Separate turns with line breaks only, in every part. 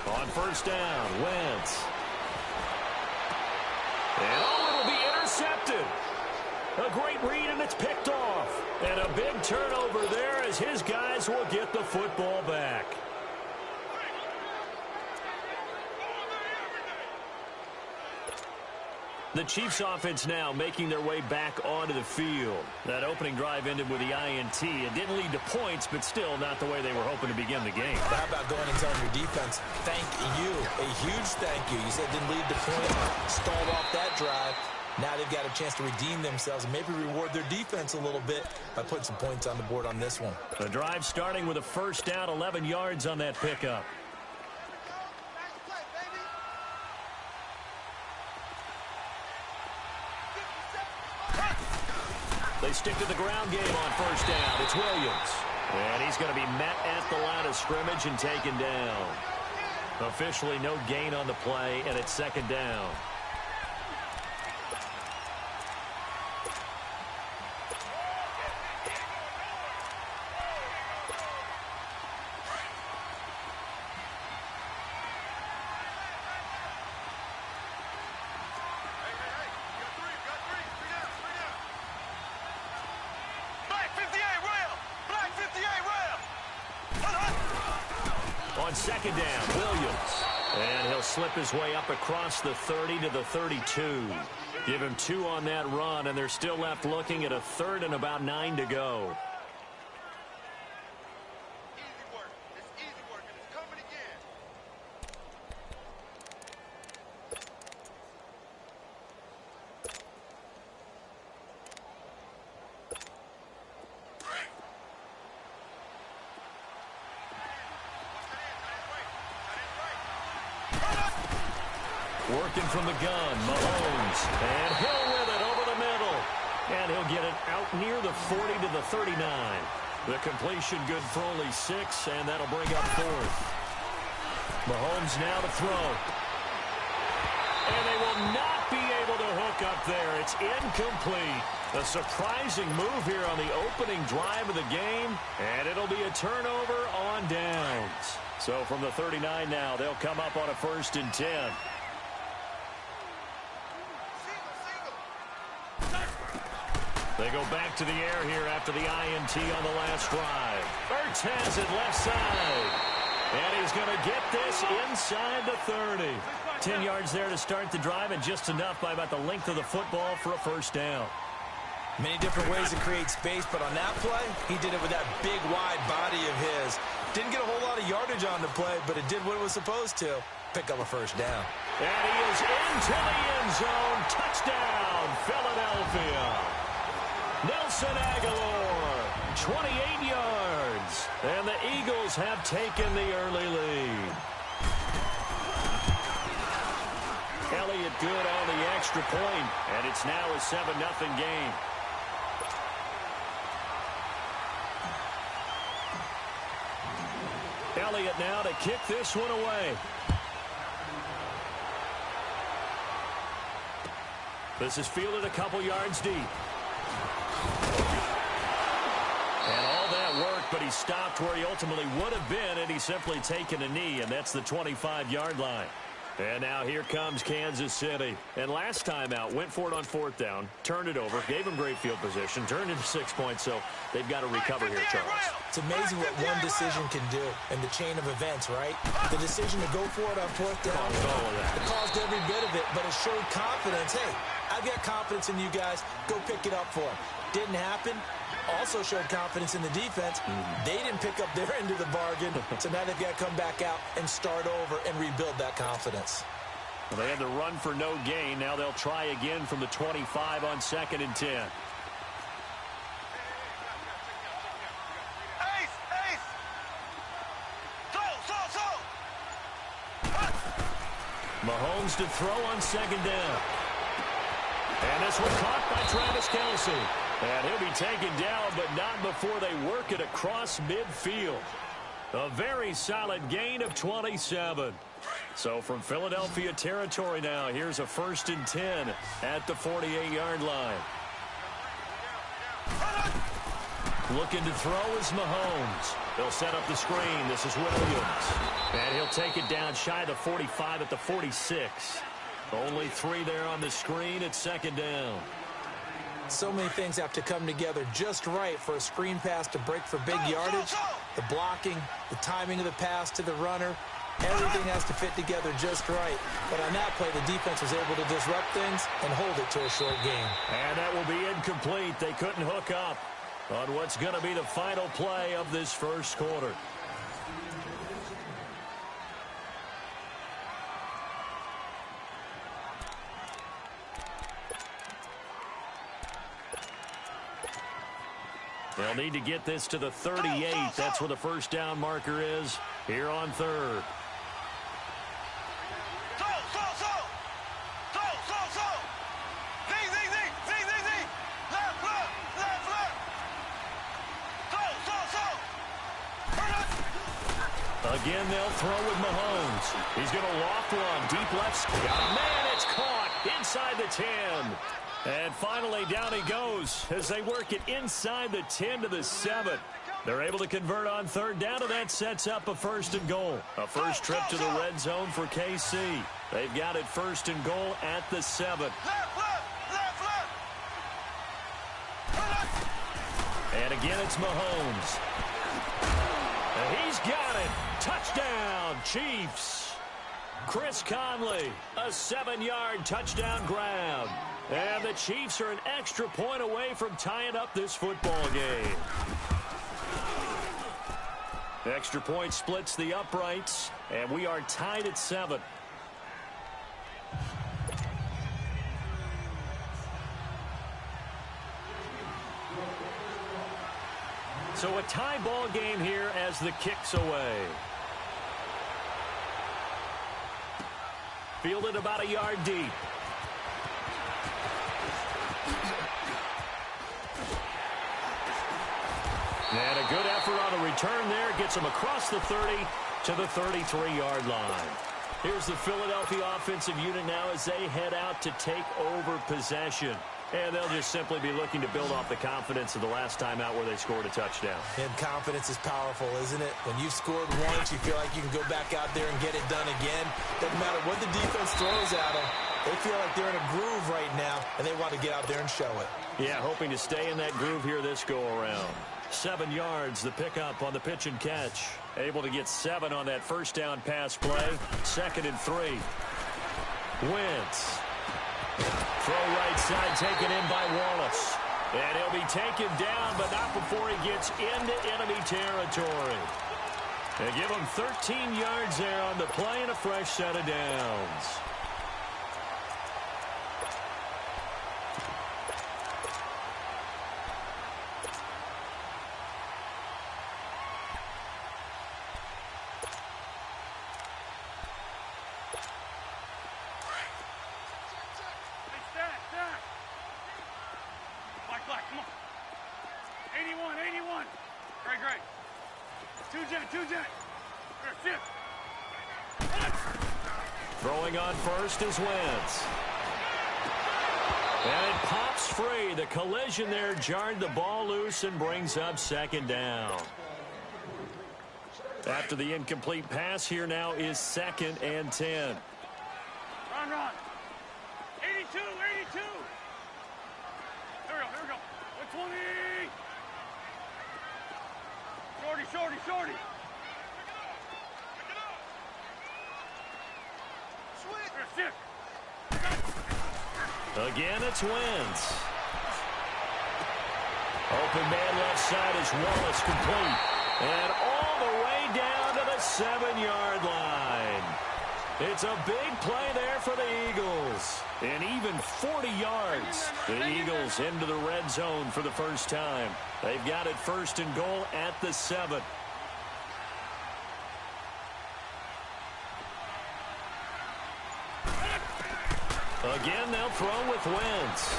On first down, Wentz. And it'll be intercepted. A great read, and it's picked off. And a big turnover there as his guys will get the football back. The Chiefs offense now making their way back onto the field. That opening drive ended with the INT. It didn't lead to points, but still not the way they were hoping to begin the game.
How about going and telling your defense, thank you, a huge thank you. You said it didn't lead to points, stalled off that drive. Now they've got a chance to redeem themselves and maybe reward their defense a little bit by putting some points on the board on this one.
The drive starting with a first down, 11 yards on that pickup. They stick to the ground game on first down. It's Williams. And he's going to be met at the line of scrimmage and taken down. Officially no gain on the play, and it's second down. Second down, Williams. And he'll slip his way up across the 30 to the 32. Give him 2 on that run, and they're still left looking at a third and about 9 to go. Working from the gun, Mahomes. And Hill with it over the middle. And he'll get it out near the 40 to the 39. The completion good for only 6, and that'll bring up 4th. Mahomes now to throw. And they will not be able to hook up there. It's incomplete. A surprising move here on the opening drive of the game. And it'll be a turnover on downs. So from the 39 now, they'll come up on a 1st and 10. They go back to the air here after the INT on the last drive. Ertz has it left side. And he's going to get this inside the 30. 10 yards there to start the drive, and just enough by about the length of the football for a first down.
Many different ways to create space, but on that play, he did it with that big, wide body of his. Didn't get a whole lot of yardage on the play, but it did what it was supposed to. Pick up a first down.
And he is into the end zone. Touchdown, Philadelphia. Nelson Aguilar, 28 yards. And the Eagles have taken the early lead. Elliott good on the extra point, and it's now a 7-0 game. Elliott now to kick this one away. This is fielded a couple yards deep. And all that work, but he stopped where he ultimately would have been, and he's simply taken a knee, and that's the 25-yard line. And now here comes Kansas City. And last time out, went for it on 4th down, turned it over, gave him great field position, turned into 6 points, so they've got to recover here, Charles.
It's amazing what one decision can do in the chain of events, right? The decision to go for it on 4th down, it caused every bit of it, but it showed confidence. Hey, I've got confidence in you guys. Go pick it up for him. Didn't happen. Also showed confidence in the defense. They didn't pick up their end of the bargain, so now they've got to come back out and start over and rebuild that confidence.
Well, they had to run for no gain. Now they'll try again from the 25 on 2nd and 10. Mahomes to throw on 2nd down. And this one caught by Travis Kelce. And he'll be taken down, but not before they work it across midfield. A very solid gain of 27. So from Philadelphia territory now, here's a 1st and 10 at the 48-yard line. Looking to throw is Mahomes. They'll set up the screen. This is Williams. And he'll take it down shy of the 45 at the 46. Only 3 there on the screen at second down.
So many things have to come together just right for a screen pass to break for big yardage. The blocking, the timing of the pass to the runner, everything has to fit together just right. But on that play, the defense was able to disrupt things and hold it to a short game.
And that will be incomplete. They couldn't hook up on what's going to be the final play of this first quarter. They'll need to get this to the 38. That's where the first down marker is here on third. Again, they'll throw with Mahomes. He's going to loft one. Deep left. Man, it's caught inside the 10. And finally, down he goes as they work it inside the 10 to the 7. They're able to convert on third down, and that sets up a first and goal. A first trip to the red zone for KC. They've got it first and goal at the 7. And again, it's Mahomes. And he's got it. Touchdown, Chiefs. Chris Conley, a 7-yard touchdown grab. And the Chiefs are an extra point away from tying up this football game. Extra point splits the uprights, and we are tied at 7. So a tie ball game here as the kick's away. Fielded about a yard deep. And a good effort on a return there. Gets him across the 30 to the 33-yard line. Here's the Philadelphia offensive unit now as they head out to take over possession. And they'll just simply be looking to build off the confidence of the last time out where they scored a touchdown.
And confidence is powerful, isn't it? When you've scored once, you feel like you can go back out there and get it done again. Doesn't matter what the defense throws at them. They feel like they're in a groove right now, and they want to get out there and show it.
Yeah, hoping to stay in that groove here this go-around. 7 yards, the pickup on the pitch and catch. Able to get 7 on that first down pass play. 2nd and 3. Wentz. Throw right side taken in by Wallace. And he'll be taken down, but not before he gets into enemy territory. They give him 13 yards there on the play and a fresh set of downs.
Come on. 81. Great. Two jet.
Throwing on first is Wentz. And it pops free. The collision there jarred the ball loose and brings up 2nd down. After the incomplete pass, here now is 2nd and 10.
Run. 82. Here we go. 120. Shorty.
Again, it's Wentz. Open man left side is Wallace, complete. And all the way down to the 7-yard line. It's a big play there for the Eagles. And even 40 yards. The Eagles into the red zone for the first time. They've got it first and goal at the 7. Again, they'll throw with Wentz.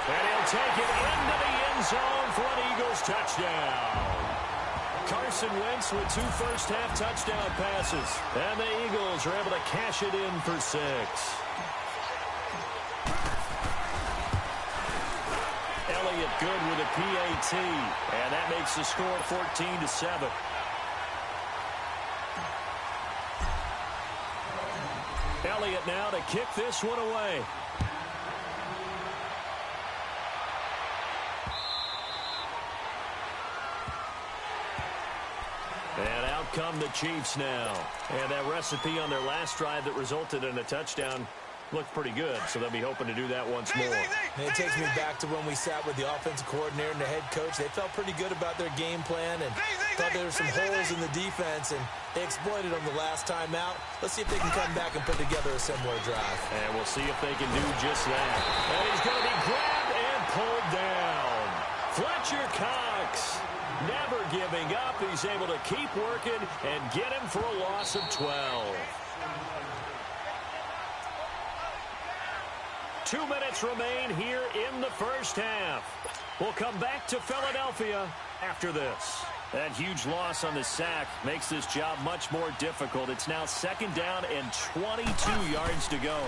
And he'll take it into the end zone for an Eagles touchdown. Carson Wentz with 2 first-half touchdown passes. And the Eagles are able to cash it in for 6. Elliott good with a PAT, and that makes the score 14-7. Elliott now to kick this one away. And out come the Chiefs now. And that recipe on their last drive that resulted in a touchdown looked pretty good, so they'll be hoping to do that once more.
And it takes me back to when we sat with the offensive coordinator and the head coach. They felt pretty good about their game plan and thought there were some holes in the defense, and they exploited them the last time out. Let's see if they can come back and put together a similar drive.
And we'll see if they can do just that. And he's going to be grabbed and pulled down. Fletcher Cox, never giving up. He's able to keep working and get him for a loss of 12. 2 minutes remain here in the first half. We'll come back to Philadelphia after this. That huge loss on the sack makes this job much more difficult. It's now 2nd down and 22 yards to go.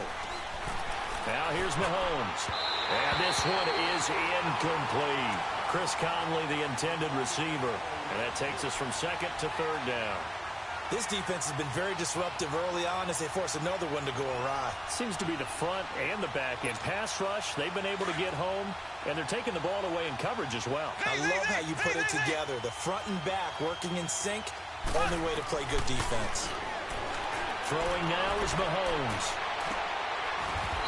Now here's Mahomes. And this one is incomplete. Chris Conley, the intended receiver. And that takes us from 2nd to 3rd down.
This defense has been very disruptive early on as they force another one to go awry.
Seems to be the front and the back end. Pass rush, they've been able to get home, and they're taking the ball away in coverage as well.
I love how you put it together. The front and back working in sync, only way to play good defense.
Throwing now is Mahomes.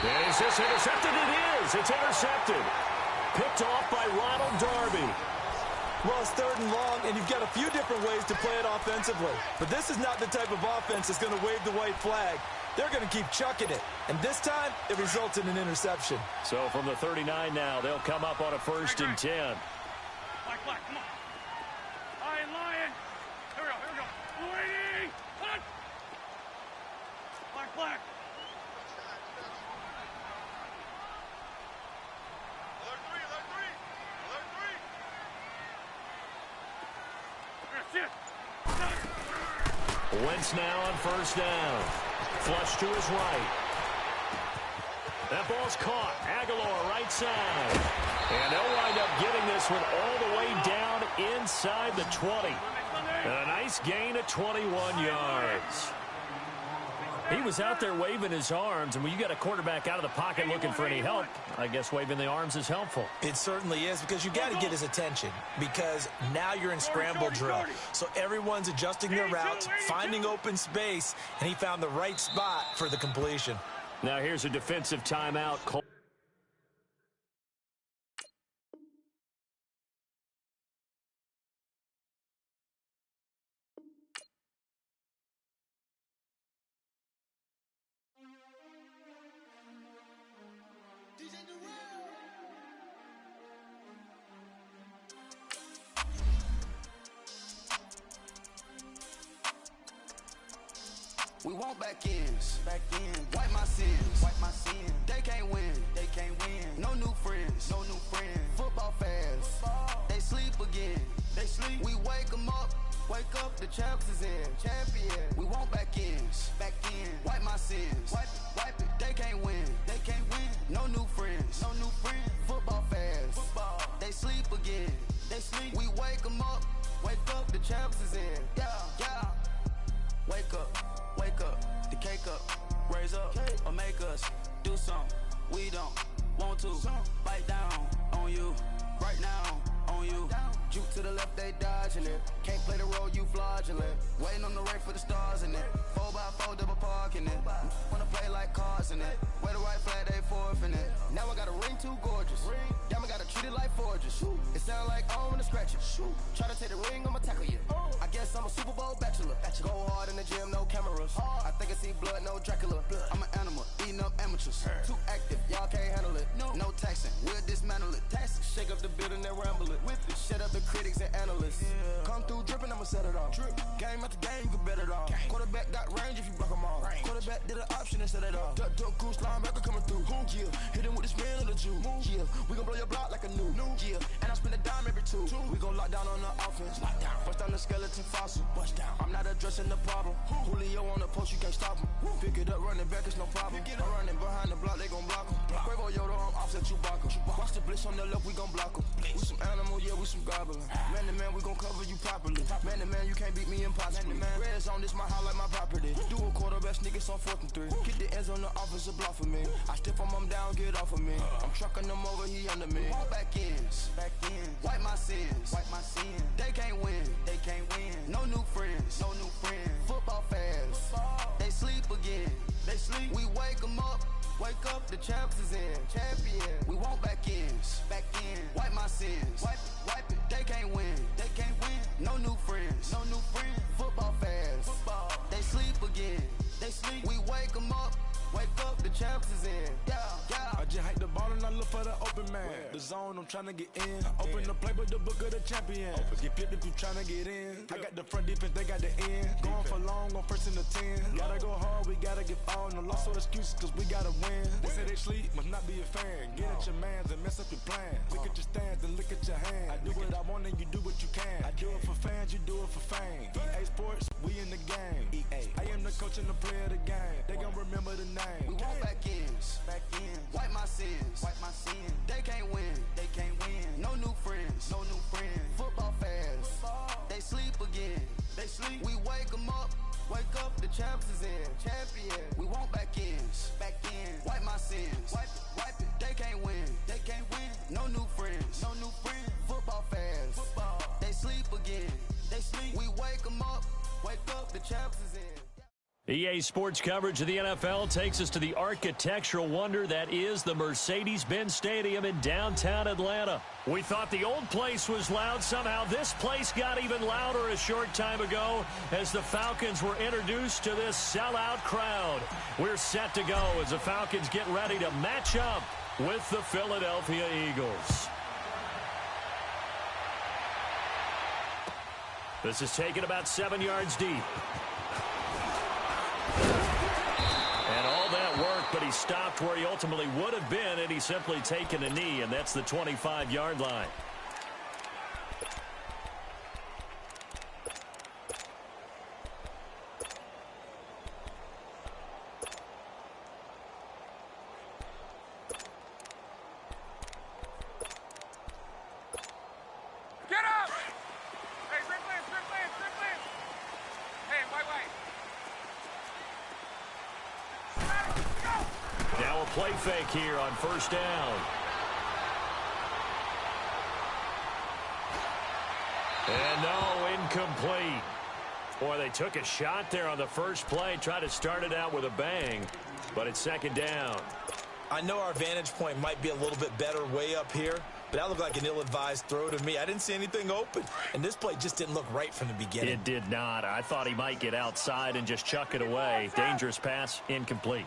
And is this intercepted? It is. It's intercepted. Picked off by Ronald Darby.
Well, it's 3rd and long, and you've got a few different ways to play it offensively. But this is not the type of offense that's going to wave the white flag. They're going to keep chucking it. And this time, it results in an interception.
So from the 39 now, they'll come up on a 1st and 10.
Black, come on. Lion. Here we go. Waiting. Cut. Black.
Wentz now on 1st down. Flush to his right. That ball's caught. Aguilar right side. And they'll wind up getting this one all the way down inside the 20. And a nice gain of 21 yards. He was out there waving his arms, and when you got a quarterback out of the pocket looking for any help, I guess waving the arms is helpful.
It certainly is, because you got to get his attention, because now you're in scramble drill. So everyone's adjusting their routes, finding open space, and he found the right spot for the completion.
Now here's a defensive timeout.
We want back ends. Wipe my sins. They can't win. No new friends. Football fans. They sleep again. We wake them up. Wake up, the champs is in. Champion. We want back ends. Wipe my sins. Wipe it. They can't win. No new friends. Football fans. They sleep again. We wake them up. Wake up, the champs is in. Yeah. Wake up, the cake up, raise up, or make us do something we don't want to. Bite down on you, right now on you. Juke to the left, they dodging it. Can't play the role, you fraudulent. Waiting on the rain for the stars in it. 4x4 double parking it. Wanna play like cars in it. Wear the right flag, they forfeiting it. Now I got a ring too gorgeous. Damn, I gotta treat it like forges. It sound like I don't wanna scratch it. Try to take the ring, I'ma tackle you. I guess I'm a Super Bowl bachelor. Go hard in the gym, no cameras. I think I see blood, no Dracula. I'm an animal, eating up amateurs. Too active, y'all can't handle it. No taxing, we'll dismantle it. Shake up the building and ramble it. Shut up the critics and analysts. Come through dripping, I'ma set it off. Game after game, you can bet it off. Quarterback got range if you block them all. Quarterback did an option and set it off. Duck goose linebacker coming through. Yeah, hit him with the spin of the Jew. Yeah, we gon' blow your block like a new. Yeah, and I spend a dime every two. We gon' lock down on the offense. Bust down the skeleton fossil. I'm not addressing the problem. Julio on the post, you can't stop him. Pick it up, running back, it's no problem. I'm running behind the block, they gon' block him. Quavo Yoda, I'm offset Chewbacca. Watch the blitz on the left, we gon' block him. man, we gon' cover you properly. Man to man, you can't beat me impossibly. Red zone, this my house like my property. Do a quarterback sneakers on 4th and 3. Get the ends on the offensive block for me. I step on him down, get off of me. I'm trucking them over, he under me. Walk back ends, wipe my sins, They can't win, No new friends, Football fans, they sleep again. We wake them up. Wake up, the champs is in. Champion. We want back ends. Wipe my sins. Wipe it. They can't win. No new friends. Football fans. They sleep again. We wake them up. Wake up, the champs is in. Yeah.
I just hike the ball and I look for the open man. The zone, I'm trying to get in. Open the playbook, the book of the champion. Get flipped if you trying to get in. I got the front defense, they got the end. Going for long, on 1st and the 10. Gotta go hard, we gotta get all. No loss or excuses, cause we gotta win. They say they sleep, must not be a fan. Get at your mans and mess up your plans. Look at your stands and look at your hands. I do what I want and you do what you can. I do it for fans, you do it for fame. EA Sports, we in the game. I am the coach and the player of the game. They gon' remember the name.
We want back ends. Wipe my sins. They can't win. No new friends. Football fans. They sleep again. We wake them up. Wake up, the champs is in. Champion. We want back ends. Wipe my sins. Wipe it. They can't win. No new friends. Football fans. They sleep again. We wake them up. Wake up, the champs is in.
EA Sports coverage of the NFL takes us to the architectural wonder that is the Mercedes-Benz Stadium in downtown Atlanta. We thought the old place was loud. Somehow this place got even louder a short time ago as the Falcons were introduced to this sellout crowd. We're set to go as the Falcons get ready to match up with the Philadelphia Eagles. This is taken about 7 yards deep. And all that work, but he stopped where he ultimately would have been had he simply taken a knee, and that's the 25-yard line.
Get up! Hey, Rick Lance! Hey, wait.
Now a play fake here on 1st down. And no, incomplete. Boy, they took a shot there on the first play, tried to start it out with a bang, but it's 2nd down.
I know our vantage point might be a little bit better way up here, but that looked like an ill-advised throw to me. I didn't see anything open, and this play just didn't look right from the beginning.
It did not. I thought he might get outside and just chuck it away. Dangerous pass, incomplete.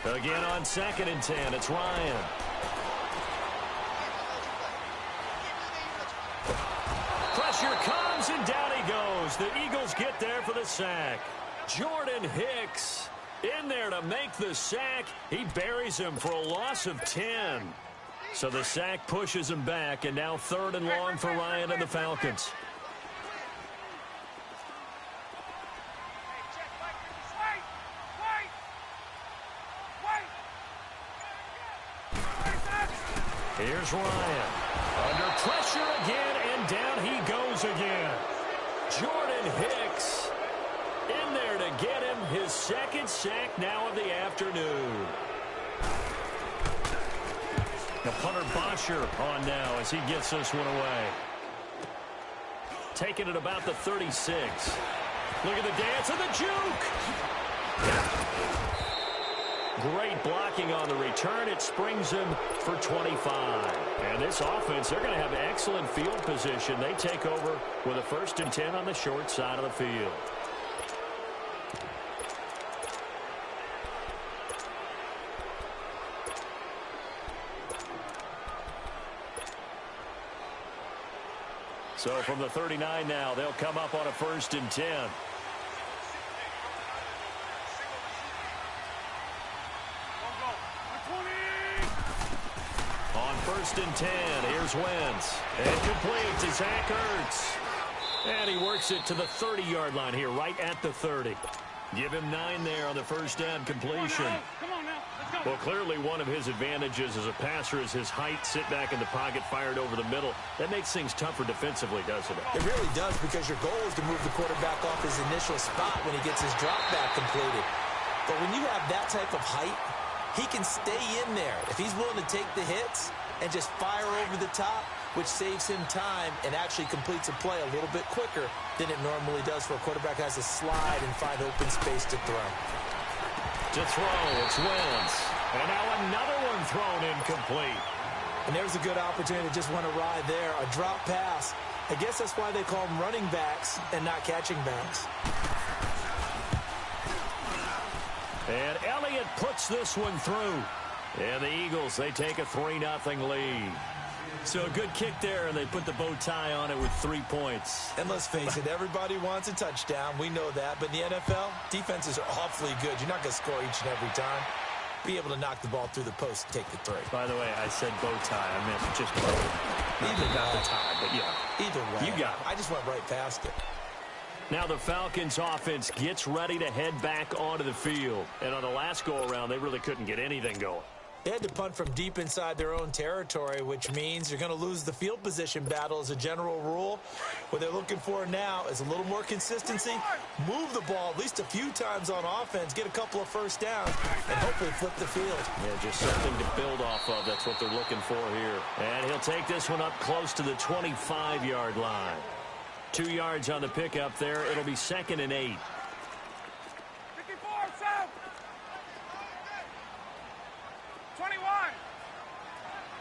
Again on 2nd and 10, it's Ryan. Pressure comes, and down he goes. The Eagles get there for the sack. Jordan Hicks in there to make the sack. He buries him for a loss of 10. So the sack pushes him back, and now 3rd and long for Ryan and the Falcons. Here's Ryan. Under pressure again, and down he goes again. Jordan Hicks in there to get him his 2nd sack now of the afternoon. The punter Bosher on now as he gets this one away. Taking it about the 36. Look at the dance and the juke. Great blocking on the return. It springs him for 25. And this offense, they're going to have excellent field position. They take over with a 1st and 10 on the short side of the field. So from the 39 now, they'll come up on a 1st and 10. On 1st and 10, here's Wentz. And complete to Zach Ertz. And he works it to the 30-yard line here, right at the 30. Give him 9 there on the first down completion.
Come on now. Let's go.
Well, clearly one of his advantages as a passer is his height. Sit back in the pocket, fired over the middle. That makes things tougher defensively, doesn't it?
It really does, because your goal is to move the quarterback off his initial spot when he gets his drop back completed. But when you have that type of height, he can stay in there. If he's willing to take the hits and just fire over the top, which saves him time and actually completes a play a little bit quicker than it normally does for a quarterback who has to slide and find open space to throw.
To throw, it's Wentz. And now another one thrown incomplete.
And there's a good opportunity to just want to ride there. A drop pass. I guess that's why they call them running backs and not catching backs.
And Elliott puts this one through. And the Eagles, they take a 3-0 lead. So a good kick there, and they put the bow tie on it with 3 points.
And let's face it, everybody wants a touchdown. We know that. But in the NFL, defenses are awfully good. You're not going to score each and every time. Be able to knock the ball through the post and take the 3.
By the way, I said bow tie. I meant just bow. Either not the tie, but yeah.
Either way.
You got it.
I just went right past it.
Now the Falcons offense gets ready to head back onto the field. And on the last go-around, they really couldn't get anything going.
They had to punt from deep inside their own territory, which means you're going to lose the field position battle as a general rule. What they're looking for now is a little more consistency, move the ball at least a few times on offense, get a couple of first downs, and hopefully flip the field.
Yeah, just something to build off of. That's what they're looking for here. And he'll take this one up close to the 25-yard line. 2 yards on the pickup there. It'll be 2nd and 8.
54, south. 21.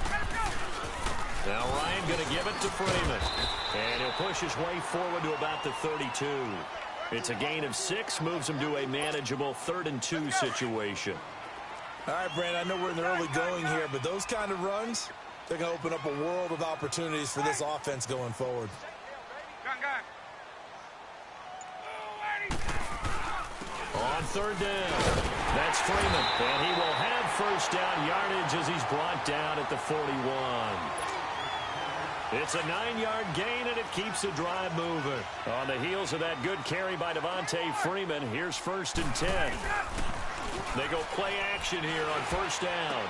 Let's go.
Now Ryan going to give it to Freeman. And he'll push his way forward to about the 32. It's a gain of 6, moves him to a manageable 3rd and 2 situation.
All right, Brandon, I know we're in the early going here, but those kind of runs, they're going to open up a world of opportunities for this offense going forward.
Gun.
On 3rd down, that's Freeman, and he will have first down yardage as he's brought down at the 41. It's a 9-yard gain, and it keeps the drive moving. On the heels of that good carry by Devontae Freeman, here's 1st and 10. They go play action here on 1st down.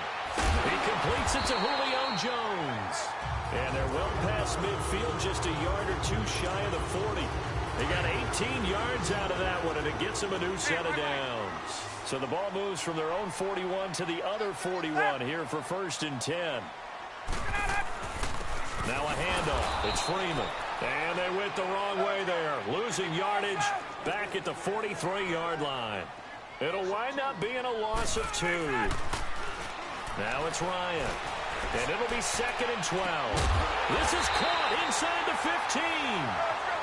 He completes it to Julio Jones. And they're well past midfield, just a yard or 2 shy of the 40. They got 18 yards out of that one, and it gets them a new set of downs. So the ball moves from their own 41 to the other 41 here for 1st and 10. Now a handoff. It's Freeman. And they went the wrong way there. Losing yardage back at the 43-yard line. It'll wind up being a loss of 2. Now it's Ryan. And it'll be 2nd and 12. This is caught inside the 15.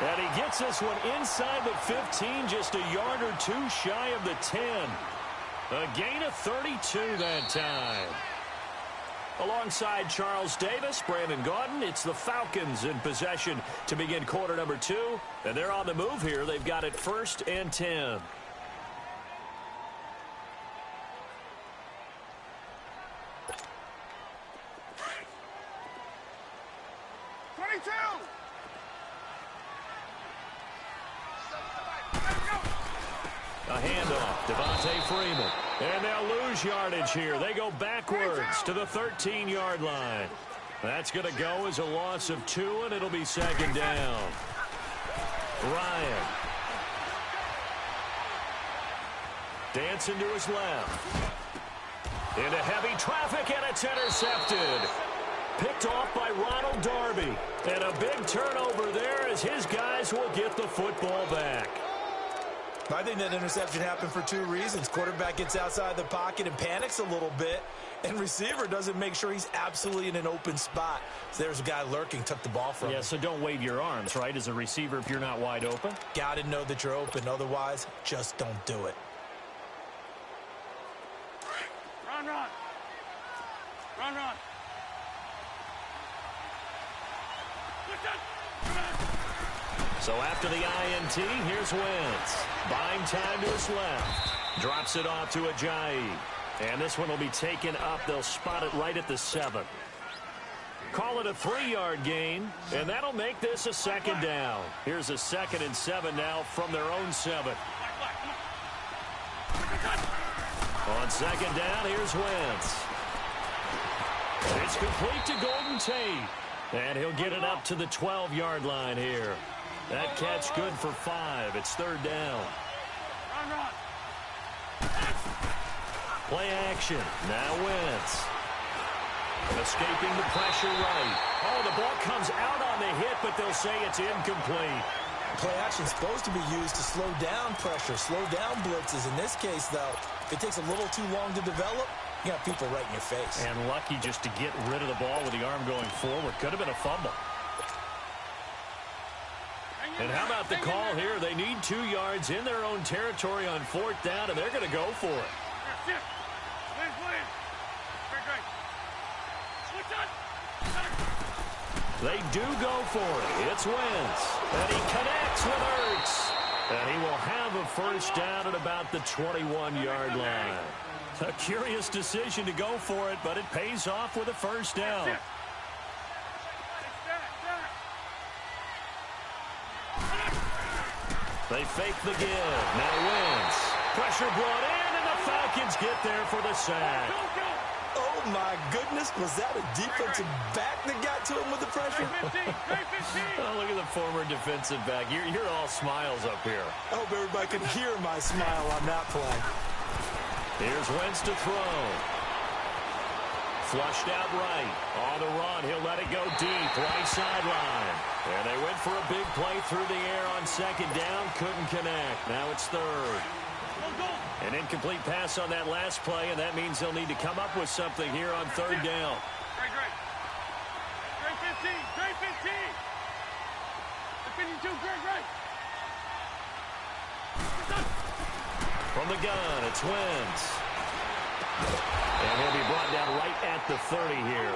And he gets this one inside the 15, just a yard or 2 shy of the 10. A gain of 32 that time. Alongside Charles Davis, Brandon Gaudin, it's the Falcons in possession to begin quarter number 2. And they're on the move here. They've got it 1st and 10. A handoff, Devontae Freeman. And they'll lose yardage here. They go backwards to the 13-yard line. That's going to go as a loss of 2, and it'll be 2nd down. Ryan. Dancing to his left. Into heavy traffic, and it's intercepted. Picked off by Ronald Darby. And a big turnover there as his guys will get the football back.
I think that interception happened for 2 reasons. Quarterback gets outside the pocket and panics a little bit, and receiver doesn't make sure he's absolutely in an open spot. So there's a guy lurking, took the ball from him.
Yeah, so don't wave your arms, right, as a receiver if you're not wide open?
Got to know that you're open. Otherwise, just don't do it.
Run.
So after the INT, here's Wentz. Buying time to his left. Drops it off to Ajayi. And this one will be taken up. They'll spot it right at the 7. Call it a 3-yard gain, and that'll make this a 2nd down. Here's a 2nd and 7 now from their own 7. On second down, here's Wentz. It's complete to Golden Tate. And he'll get it up to the 12-yard line here. That catch good for 5. It's third down.
Run.
Play action. Now Wentz. Escaping the pressure right. Oh, the ball comes out on the hit, but they'll say it's incomplete.
Play action is supposed to be used to slow down pressure, slow down blitzes. In this case, though, if it takes a little too long to develop, you got people right in your face.
And lucky just to get rid of the ball with the arm going forward. Could have been a fumble. And how about the call here? They need 2 yards in their own territory on fourth down, and they're going to go for it. They do go for it. It's Wentz. And he connects with Ertz. And he will have a first down at about the 21-yard line. A curious decision to go for it, but it pays off with a first down. They fake the give. Now Wentz. Pressure brought in, and the Falcons get there for the sack.
Oh, my goodness. Was that a defensive back that got to him with the pressure?
Oh, look at the former defensive back. You're all smiles up here.
I hope everybody can hear my smile on that play.
Here's Wentz to throw. Flushed out right. On the run, he'll let it go deep. Right sideline. And they went for a big play through the air on second down. Couldn't connect. Now it's third. An incomplete pass on that last play, and that means they'll need to come up with something here on third down.
Great 15. Great 15. The 52, great.
From the gun, it's Wentz. And he'll be brought down right at the 30 here.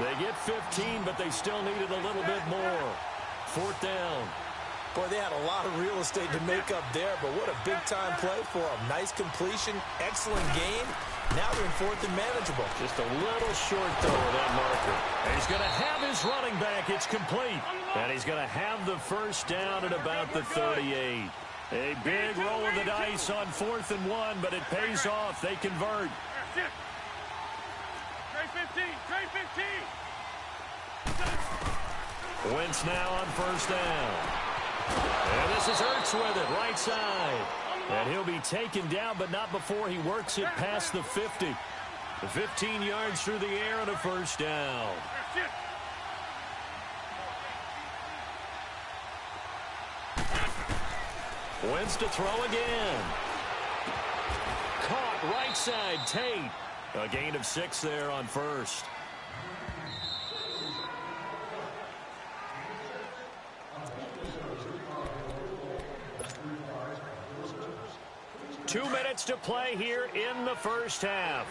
They get 15, but they still needed a little bit more. Fourth down.
Boy, they had a lot of real estate to make up there, but what a big-time play for them. Nice completion, excellent game. Now they're in fourth and manageable.
Just a little short, though, of that marker. And he's going to have his running back. It's complete. And he's going to have the first down at about the 38. A big roll of the dice on 4th and 1, but it pays off. They convert.
Great 15. Great 15.
Wentz now on first down. And this is Ertz with it, right side. And he'll be taken down, but not before he works it past the 50. The 15 yards through the air and a first down. Wentz to throw again. Caught right side, Tate. A gain of 6 there on first. Two minutes to play here in the first half.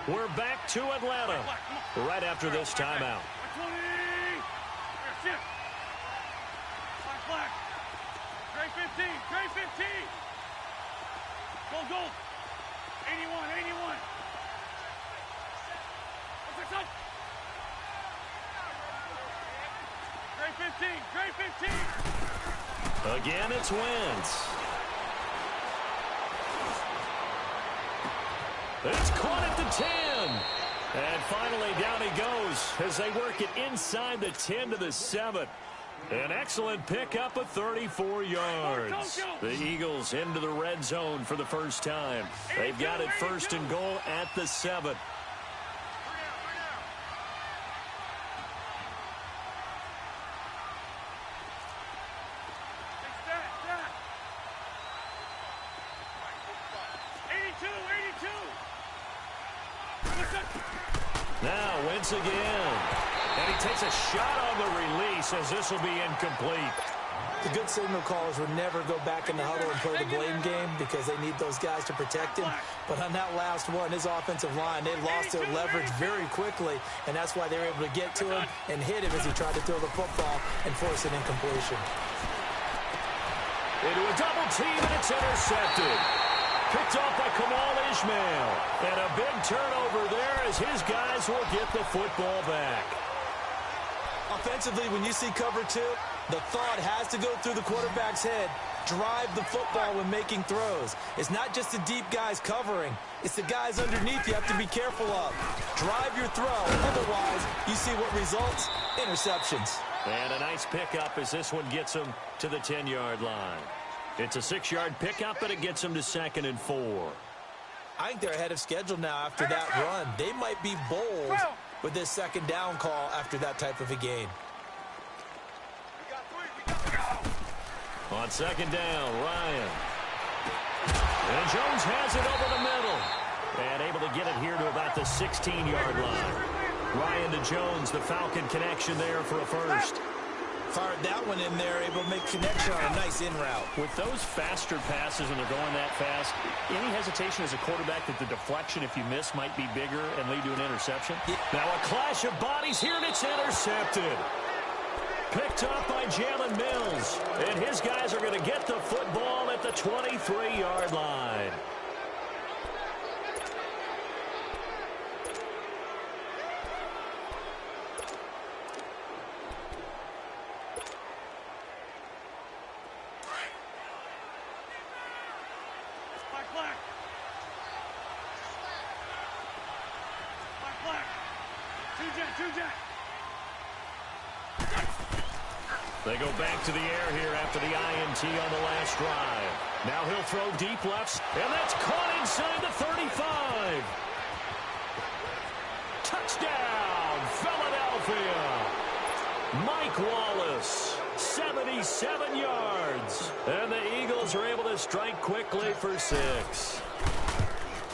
We're back to Atlanta right after this timeout.
Great 15. Great 15. Goal. 81. What's up? Great 15. Great 15.
Again, it's Wentz. It's caught at the 10. And finally down he goes as they work it inside the 10 to the 7. An excellent pickup of 34 yards. The Eagles into the red zone for the first time. They've got it first and goal at the 7. Now Wentz again. And he takes a shot on the release as this will be incomplete.
The good signal callers would never go back in the huddle and play the blame game because they need those guys to protect him. But on that last one, his offensive line, they lost their leverage very quickly, and that's why they were able to get to him and hit him as he tried to throw the football and force an incompletion.
Into a double team, and it's intercepted. Picked off by Kamal Ishmael. And a big turnover there as his guys will get the football back.
Offensively, when you see cover 2, the thought has to go through the quarterback's head. drive the football when making throws. It's not just the deep guys covering. It's the guys underneath you have to be careful of. Drive your throw. Otherwise, you see what results? Interceptions.
And a nice pickup as this one gets them to the 10-yard line. It's a 6-yard pickup, but it gets them to 2nd and 4.
I think they're ahead of schedule now after that run. They might be bold with this 2nd down call after that type of a gain.
On 2nd down, Ryan. And Jones has it over the middle. And able to get it here to about the 16-yard line. Ryan to Jones, the Falcon connection there for a first.
Fired that one in there, able to make connection on a nice in route.
With those faster passes and they're going that fast, any hesitation as a quarterback that the deflection, if you miss, might be bigger and lead to an interception?
Now a clash of bodies here, and it's intercepted. Picked up by Jalen Mills. And his guys are going to get the football at the 23-yard line. They go back to the air here after the INT on the last drive. Now he'll throw deep lefts, and that's caught inside the 35. Touchdown, Philadelphia. Mike Wallace, 77 yards. And the Eagles are able to strike quickly for 6.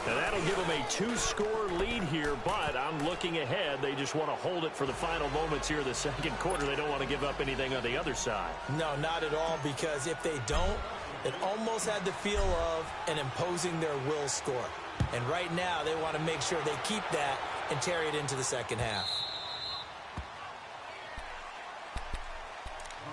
And that'll give them a 2-score lead here, but I'm looking ahead. They just want to hold it for the final moments here of the 2nd quarter. They don't want to give up anything on the other side.
No, not at all, because if they don't, it almost had the feel of an imposing their will score. And right now, they want to make sure they keep that and carry it into the 2nd half.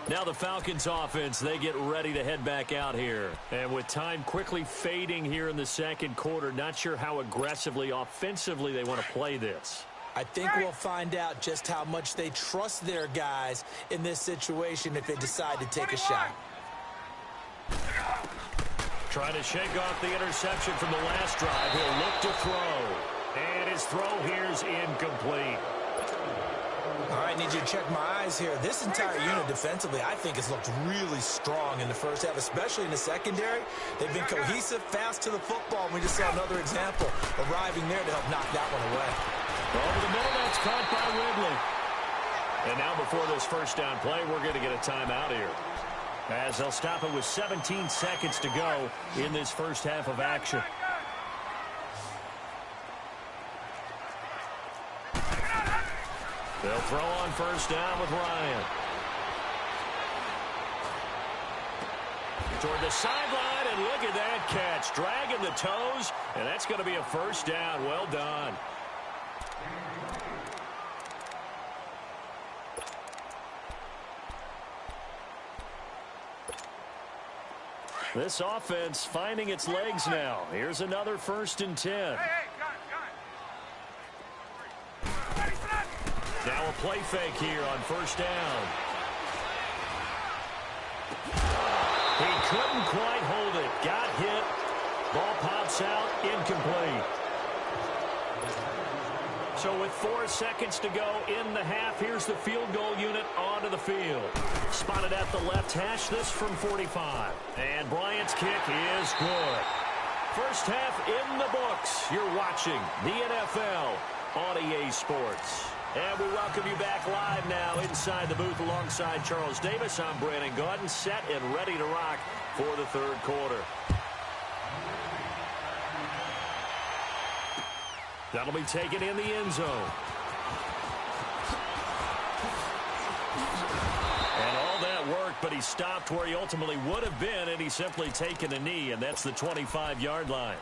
Now the Falcons offense, they get ready to head back out here. And with time quickly fading here in the 2nd quarter, not sure how aggressively, offensively they want to play this.
I think we'll find out just how much they trust their guys in this situation if they decide to take a shot.
Trying to shake off the interception from the last drive. He'll look to throw. And his throw here's incomplete.
All right, need you to check my eyes here. This entire unit defensively, I think, has looked really strong in the first half, especially in the secondary. They've been cohesive, fast to the football. We just saw another example arriving there to help knock that one away.
Over the middle, that's caught by Ridley. And now before this first down play, we're going to get a timeout here, as they'll stop it with 17 seconds to go in this first half of action. They'll throw on first down with Ryan. Toward the sideline, and look at that catch. Dragging the toes, and that's going to be a first down. Well done. This offense finding its legs now. Here's another 1st and 10. Now a play fake here on first down. He couldn't quite hold it. Got hit. Ball pops out. Incomplete. So with 4 seconds to go in the half, here's the field goal unit onto the field. Spotted at the left hash, this from 45. And Bryant's kick is good. First half in the books. You're watching the NFL on EA Sports. And we welcome you back live now inside the booth alongside Charles Davis. I'm Brandon Gaudin, set and ready to rock for the 3rd quarter. That'll be taken in the end zone. And all that worked, but he stopped where he ultimately would have been, and he's simply taken a knee, and that's the 25-yard line.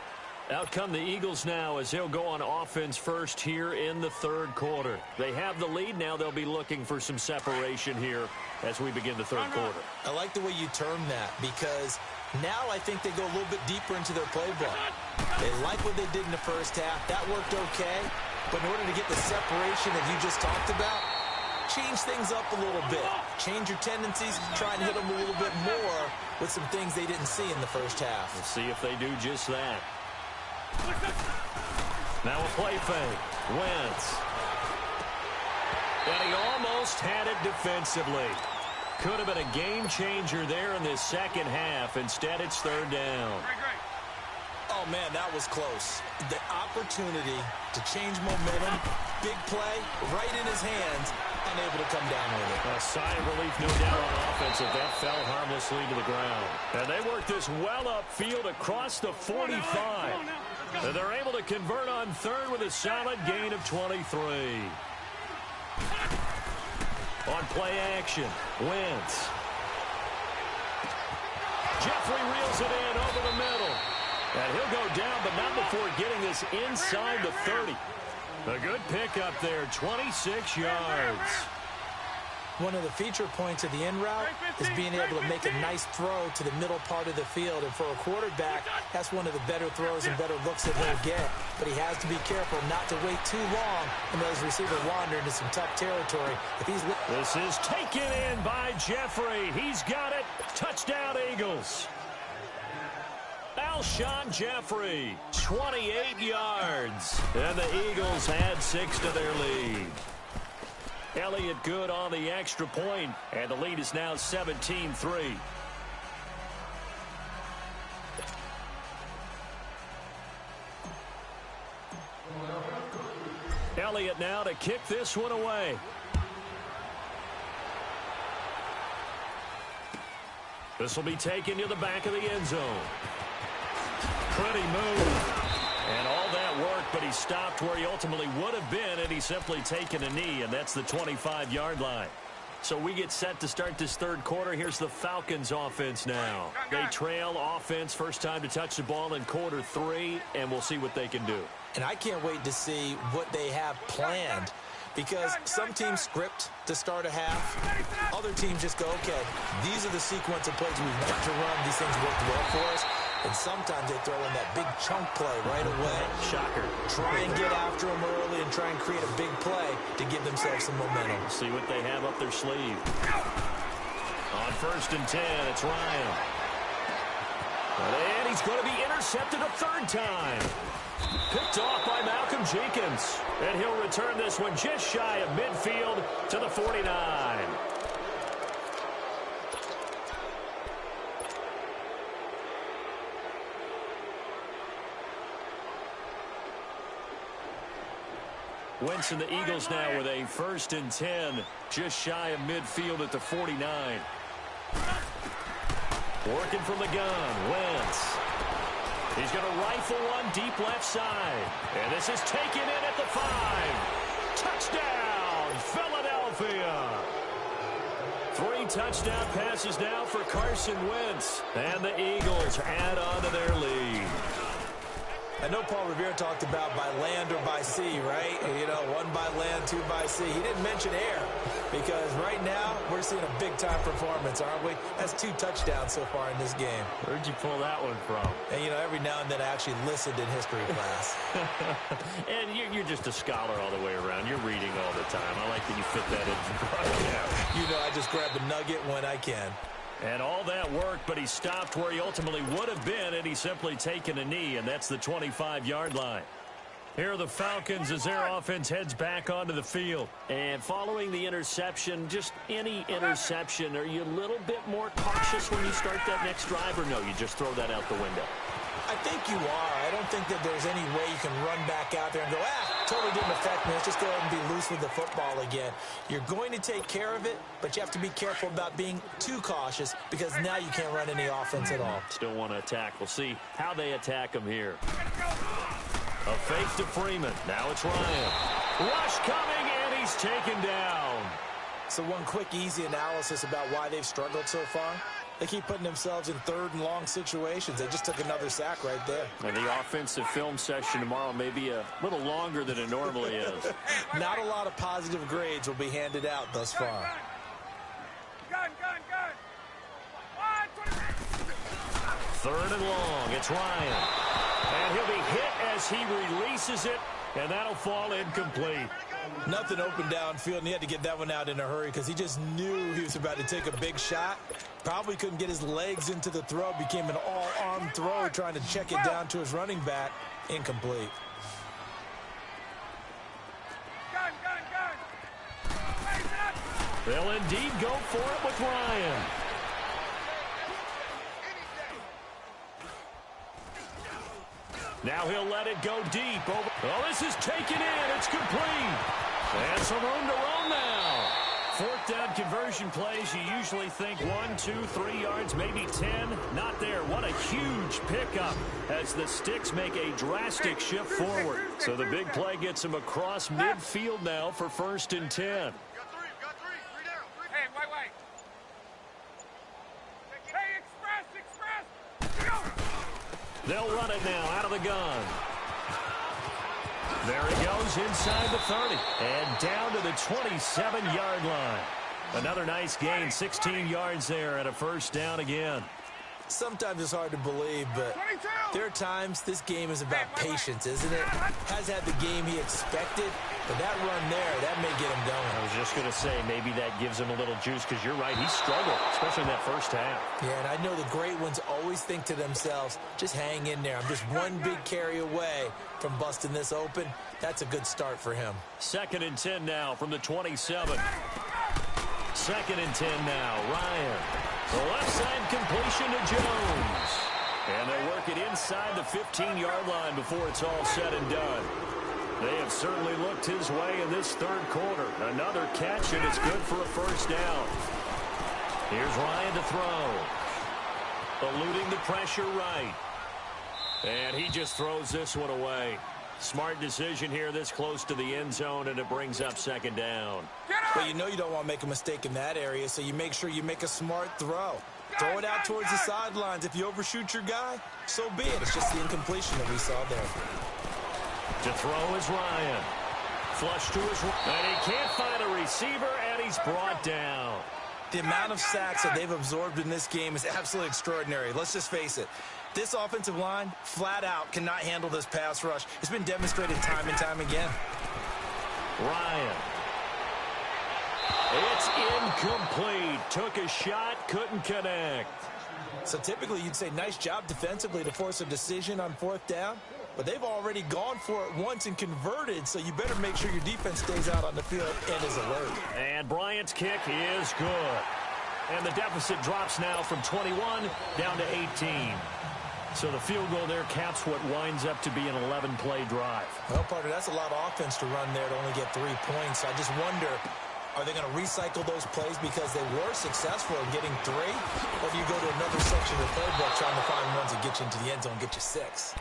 Out come the Eagles now as they'll go on offense first here in the 3rd quarter. They have the lead now. They'll be looking for some separation here as we begin the 3rd quarter.
I like the way you term that, because now I think they go a little bit deeper into their playbook. They like what they did in the first half. That worked okay. But in order to get the separation that you just talked about, change things up a little bit. Change your tendencies, try and hit them a little bit more with some things they didn't see in the first half.
We'll see if they do just that. Now a play fake. Wentz. And he almost had it defensively. Could have been a game changer there in this second half. Instead, it's third down.
Oh, man, that was close. The opportunity to change momentum, big play, right in his hands, unable to come down with it.
A sigh of relief, no doubt, on offense if that fell harmlessly to the ground. And they work this well upfield across the 45. And they're able to convert on third with a solid gain of 23. On play action, Wentz. Jeffrey reels it in over the middle. And he'll go down, but not before getting this inside the 30. A good pickup there, 26 yards.
One of the feature points of the in route is being able to make a nice throw to the middle part of the field. And for a quarterback, that's one of the better throws and better looks that he'll get. But he has to be careful not to wait too long and let his receiver wander into some tough territory.
This is taken in by Jeffrey. He's got it. Touchdown, Eagles. Alshon Jeffrey, 28 yards. And the Eagles add 6 to their lead. Elliott good on the extra point, and the lead is now 17-3. Elliott now to kick this one away. This will be taken to the back of the end zone. Pretty move. And all that work, but he stopped where he ultimately would have been had he simply taken a knee, and that's the 25-yard line. So we get set to start this third quarter. Here's the Falcons offense now. They trail offense, first time to touch the ball in quarter 3, and we'll see what they can do.
And I can't wait to see what they have planned, because some teams script to start a half. Other teams just go, okay, these are the sequence of plays we want to run. These things worked well for us. And sometimes they throw in that big chunk play right away.
Shocker.
Try and get after them early and try and create a big play to give themselves some momentum.
See what they have up their sleeve. On 1st and 10, it's Ryan. And he's going to be intercepted a third time. Picked off by Malcolm Jenkins. And he'll return this one just shy of midfield to the 49. Wentz and the Eagles now with a 1st and 10, just shy of midfield at the 49. Working from the gun, Wentz. He's going to rifle one deep left side. And this is taken in at the 5. Touchdown, Philadelphia. 3 touchdown passes now for Carson Wentz. And the Eagles add on to their lead.
I know Paul Revere talked about by land or by sea, right? You know, 1 by land, 2 by sea. He didn't mention air, because right now we're seeing a big-time performance, aren't we? That's 2 touchdowns so far in this game.
Where'd you pull that one from?
And, you know, every now and then I actually listened in history class.
And you're just a scholar all the way around. You're reading all the time. I like that you fit that in.
Yeah. You know, I just grab a nugget when I can.
And all that work, but he stopped where he ultimately would have been, and he's simply taken a knee, and that's the 25-yard line. Here are the Falcons as their offense heads back onto the field. And following the interception, just any interception, are you a little bit more cautious when you start that next drive, or no, you just throw that out the window?
I think you are. I don't think that there's any way you can run back out there and go, totally didn't affect me. Let's just go ahead and be loose with the football again. You're going to take care of it, but you have to be careful about being too cautious, because now you can't run any offense at all.
Still want to attack. We'll see how they attack him here. A fake to Freeman. Now it's Ryan. Rush coming, and he's taken down.
So one quick, easy analysis about why they've struggled so far. They keep putting themselves in 3rd and long situations. They just took another sack right there.
And the offensive film session tomorrow may be a little longer than it normally is.
Not a lot of positive grades will be handed out thus far.
Gun.
3rd and long. It's Ryan. And he'll be hit as he releases it And that'll fall incomplete.
Nothing open downfield, and he had to get that one out in a hurry because he just knew he was about to take a big shot. Probably couldn't get his legs into the throw. Became an all-arm throw trying to check it down to his running back. Incomplete.
Gun.
They'll indeed go for it with Ryan. Now he'll let it go deep. Oh, this is taken in. It's complete. And some room to roam now. Fourth down conversion plays, you usually think 1, 2, 3 yards, maybe 10. Not there. What a huge pickup as the sticks make a drastic shift forward. So the big play gets him across midfield now for 1st and 10.
Got three down. Hey, wait. Hey, express. Go.
They'll run it now out of the gun. There he goes inside the 30 and down to the 27-yard line. Another nice gain, 16 yards there and a 1st down again.
Sometimes it's hard to believe, but there are times this game is about patience, isn't it? Has had the game he expected, but that run there, that may get him going.
I was just going to say, maybe that gives him a little juice because you're right, he struggled, especially in that 1st half.
Yeah, and I know the great ones always think to themselves, just hang in there. I'm just one big carry away from busting this open. That's a good start for him.
2nd and 10 now from the 27. 2nd and 10 now, Ryan. The left side completion to Jones. And they'll work it inside the 15-yard line before it's all said and done. They have certainly looked his way in this 3rd quarter. Another catch, and it's good for a 1st down. Here's Ryan to throw. Eluding the pressure right. And he just throws this one away. Smart decision here this close to the end zone, and it brings up 2nd down.
Well, you know you don't want to make a mistake in that area, so you make sure you make a smart throw. Throw it out towards the sidelines. If you overshoot your guy, so be it. It's just the incompletion that we saw there.
To throw is Ryan. Flush to his right. And he can't find a receiver, and he's brought down.
The amount of sacks that they've absorbed in this game is absolutely extraordinary. Let's just face it. This offensive line, flat out, cannot handle this pass rush. It's been demonstrated time and time again.
Ryan. It's incomplete. Took a shot, couldn't connect.
So typically you'd say nice job defensively to force a decision on 4th down. But they've already gone for it once and converted, so you better make sure your defense stays out on the field and is alert.
And Bryant's kick is good. And the deficit drops now from 21 down to 18. So the field goal there caps what winds up to be an 11-play drive.
Well, partner, that's a lot of offense to run there to only get 3 points. I just wonder, are they going to recycle those plays because they were successful in getting 3? Or do you go to another section of the playbook trying to find ones that get you into the end zone and get you 6?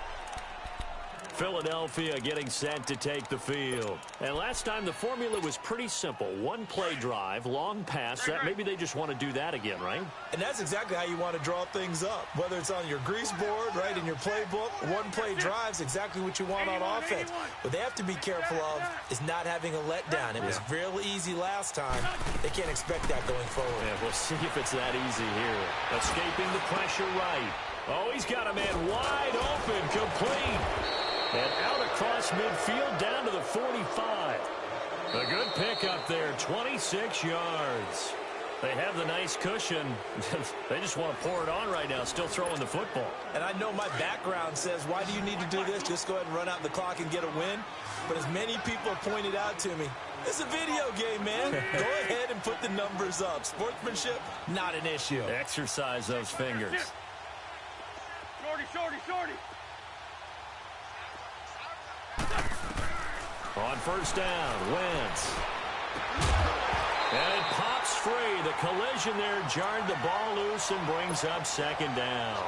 Philadelphia getting set to take the field. And last time the formula was pretty simple. 1-play drive, long pass. Maybe they just want to do that again, right?
And that's exactly how you want to draw things up. Whether it's on your grease board, right, in your playbook, 1-play drive's exactly what you want on offense. What they have to be careful of is not having a letdown. It was real easy last time. They can't expect that going forward.
Yeah, we'll see if it's that easy here. Escaping the pressure right. Oh, he's got a man wide open, complete. And out across midfield down to the 45. A good pickup there, 26 yards. They have the nice cushion. They just want to pour it on right now, still throwing the football.
And I know my background says, why do you need to do this? Just go ahead and run out the clock and get a win. But as many people pointed out to me, it's a video game, man. Go ahead and put the numbers up. Sportsmanship, not an issue.
Exercise those fingers.
Shorty.
On 1st down, Wentz. And it pops free. The collision there jarred the ball loose and brings up 2nd down.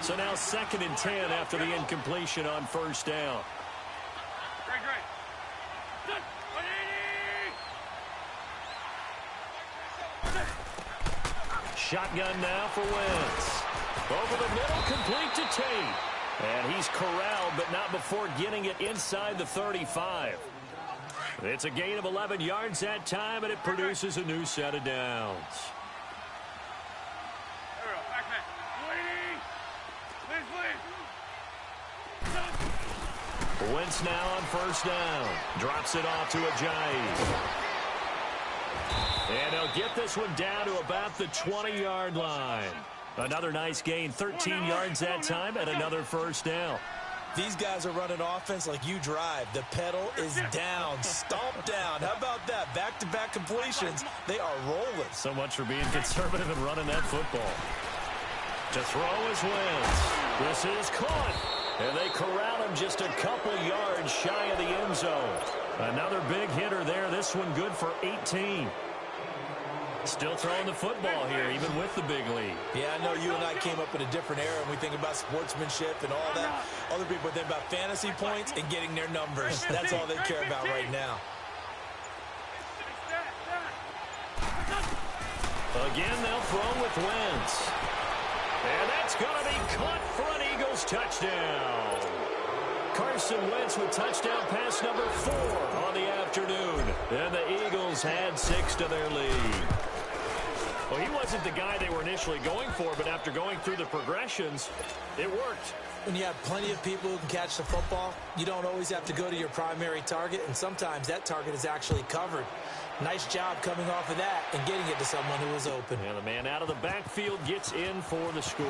So now 2nd and 10 after the incompletion on 1st down. Shotgun now for Wentz. Over the middle, complete to Tate. And he's corralled, but not before getting it inside the 35. It's a gain of 11 yards that time, and it produces a new set of downs. Wentz now on first down. Drops it off to Ajayi. And he'll get this one down to about the 20-yard line. Another nice gain, 13 yards that time, and another first down.
These guys are running offense like you drive. The pedal is down, stomp down. How about that? Back-to-back completions. They are rolling.
So much for being conservative and running that football. To throw is Wentz. This is caught. And they corral him just a couple yards shy of the end zone. Another big hitter there. This one good for 18. Still throwing the football here, even with the big lead.
Yeah, I know you and I came up in a different era, and we think about sportsmanship and all that. Other people think about fantasy points and getting their numbers. That's all they care about right now.
Again, they'll throw with Wentz. And that's going to be caught for an Eagles touchdown. Carson Wentz with touchdown pass number 4 on the afternoon. And the Eagles had 6 to their lead. Well, he wasn't the guy they were initially going for, but after going through the progressions, it worked.
When you have plenty of people who can catch the football, you don't always have to go to your primary target, and sometimes that target is actually covered. Nice job coming off of that and getting it to someone who was open.
And the man out of the backfield gets in for the score.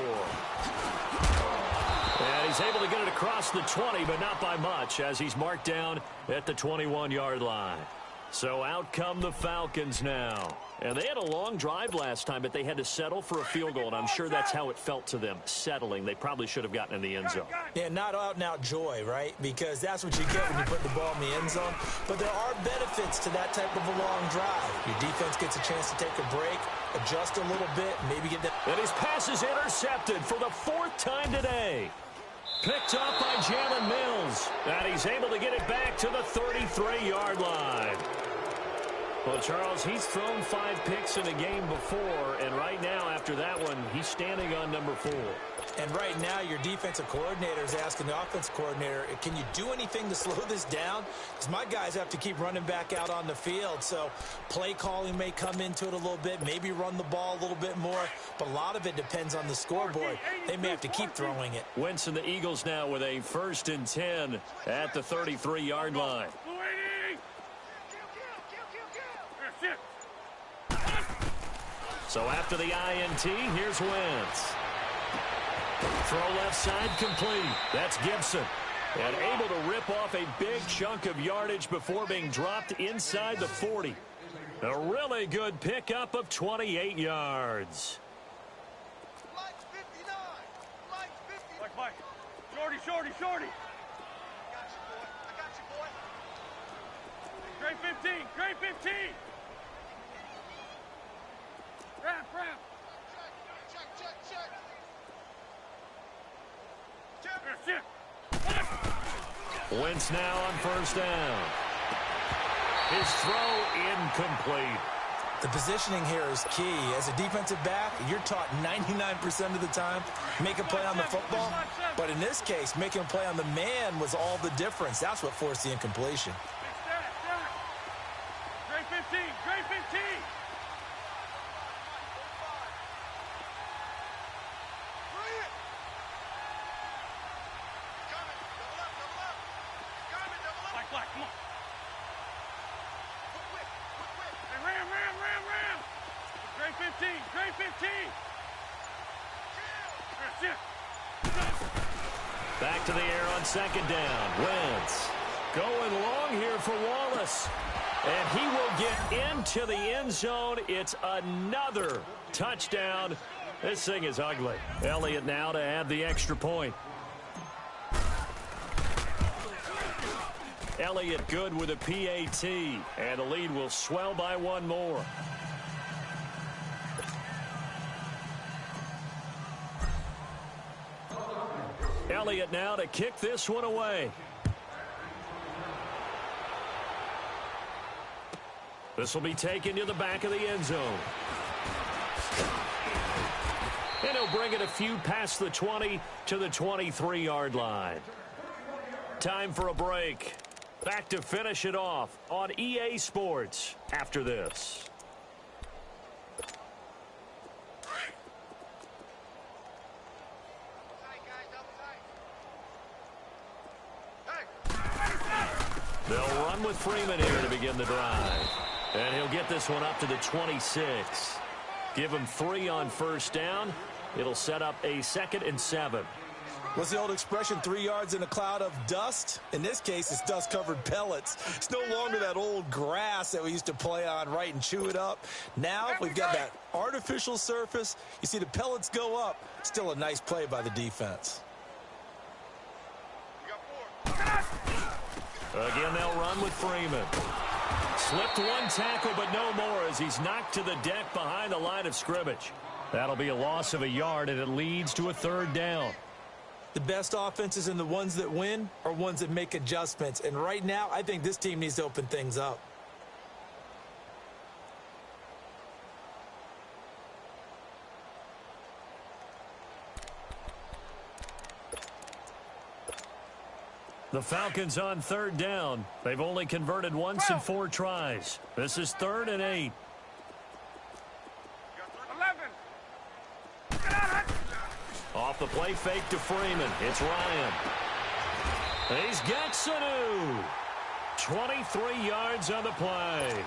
And he's able to get it across the 20, but not by much, as he's marked down at the 21-yard line. So out come the Falcons now. And they had a long drive last time, but they had to settle for a field goal, and I'm sure that's how it felt to them, settling. They probably should have gotten in the end zone.
Yeah, not out-and-out joy, right? Because that's what you get when you put the ball in the end zone. But there are benefits to that type of a long drive. Your defense gets a chance to take a break, adjust a little bit, maybe get that.
And his pass is intercepted for the 4th time today. Picked up by Jalen Mills. And he's able to get it back to the 33-yard line. Well, Charles, he's thrown 5 picks in a game before, and right now, after that one, he's standing on number 4.
And right now, your defensive coordinator is asking the offensive coordinator, can you do anything to slow this down? Because my guys have to keep running back out on the field, so play calling may come into it a little bit, maybe run the ball a little bit more, but a lot of it depends on the scoreboard. They may have to keep throwing it.
Wentz and the Eagles now with a 1st and 10 at the 33-yard line. So after the INT, here's Wentz. Throw left side complete. That's Gibson. And able to rip off a big chunk of yardage before being dropped inside the 40. A really good pickup of 28 yards.
Mike. Shorty. I got you, boy. Great 15. Wrap. Check.
Wentz now on first down. His throw incomplete.
The positioning here is key. As a defensive back, you're taught 99% of the time, make a play on the football. But in this case, making a play on the man was all the difference. That's what forced the incompletion.
Great 15. Black, come on. Hey, ram. Great 15.
Back to the air on 2nd down. Wentz going long here for Wallace. And he will get into the end zone. It's another touchdown. This thing is ugly. Elliott now to add the extra point. Elliott good with a PAT. And the lead will swell by 1 more. Elliott now to kick this one away. This will be taken to the back of the end zone. And he'll bring it a few past the 20 to the 23-yard line. Time for a break. Back to finish it off on EA Sports after this. They'll run with Freeman here to begin the drive. And he'll get this one up to the 26. Give him 3 on first down. It'll set up a 2nd and 7.
What's the old expression, 3 yards in a cloud of dust? In this case, it's dust-covered pellets. It's no longer that old grass that we used to play on, right, and chew it up. Now we've got that artificial surface. You see the pellets go up. Still a nice play by the defense.
Again, they'll run with Freeman. Slipped 1 tackle, but no more as he's knocked to the deck behind the line of scrimmage. That'll be a loss of a yard, and it leads to a 3rd down.
The best offenses and the ones that win are ones that make adjustments. And right now, I think this team needs to open things up.
The Falcons on 3rd down. They've only converted once in 4 tries. This is 3rd and 8.
11.
Off the play fake to Freeman. It's Ryan. He's got Sanu. 23 yards on the play.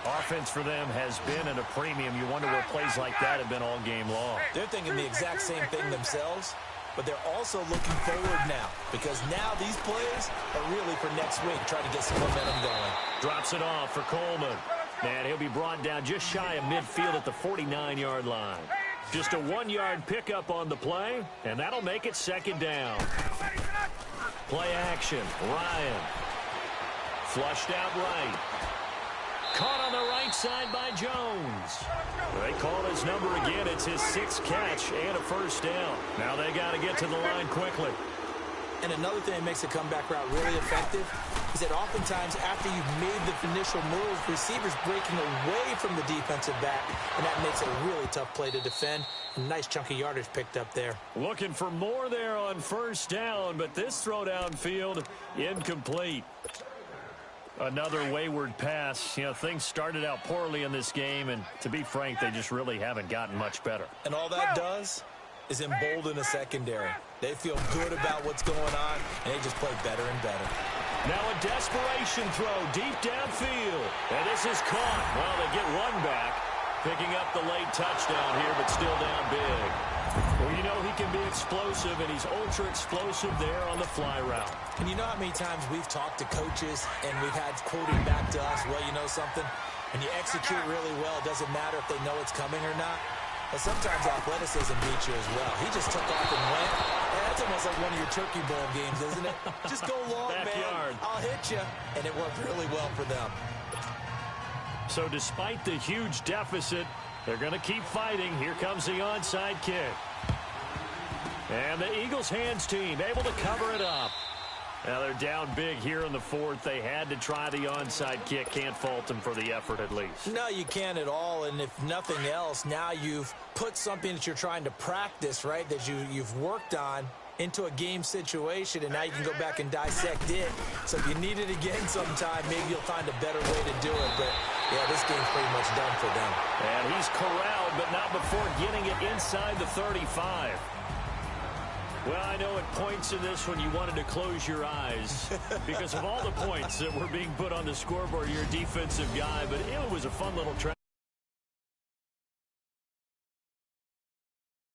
Offense for them has been at a premium. You wonder where plays like that have been all game long.
They're thinking the exact same thing themselves, but they're also looking forward now because now these plays are really for next week, trying to get some momentum going.
Drops it off for Coleman. And he'll be brought down just shy of midfield at the 49-yard line. Just a 1-yard pickup on the play, and that'll make it 2nd down. Play action. Ryan. Flushed out right. Caught on the right side by Jones. They call his number again. It's his 6th catch and a 1st down. Now they got to get to the line quickly.
And another thing that makes the comeback route really effective is that oftentimes after you've made the initial move, receivers breaking away from the defensive back, and that makes it a really tough play to defend. A nice chunk of yardage picked up there.
Looking for more there on 1st down, but this throw downfield incomplete. Another wayward pass. You know, things started out poorly in this game, and to be frank, they just really haven't gotten much better.
And all that does is embolden the secondary. They feel good about what's going on, and they just play better and better.
Now a desperation throw deep downfield. And this is caught. Well, they get one back, picking up the late touchdown here, but still down big. Well, you know he can be explosive, and he's ultra-explosive there on the fly route.
And you know how many times we've talked to coaches, and we've had quoting back to us, well, you know something? When you execute really well, it doesn't matter if they know it's coming or not. But sometimes athleticism beats you as well. He just took off and went. And that's almost like one of your turkey bowl games, isn't it? Just go long,
Backyard.
man. I'll hit you. And it worked really well for them.
So despite the huge deficit, they're going to keep fighting. Here comes the onside kick. And the Eagles hands team able to cover it up. Now they're down big here in the 4th. They had to try the onside kick. Can't fault them for the effort at least.
No, you can't at all. And if nothing else, now you've put something that you're trying to practice, right, that you've worked on into a game situation, and now you can go back and dissect it. So if you need it again sometime, maybe you'll find a better way to do it. But, yeah, this game's pretty much done for them.
And he's corralled, but not before getting it inside the 35. Well, I know at points in this when you wanted to close your eyes because of all the points that were being put on the scoreboard, you're a defensive guy, but it was a fun little try.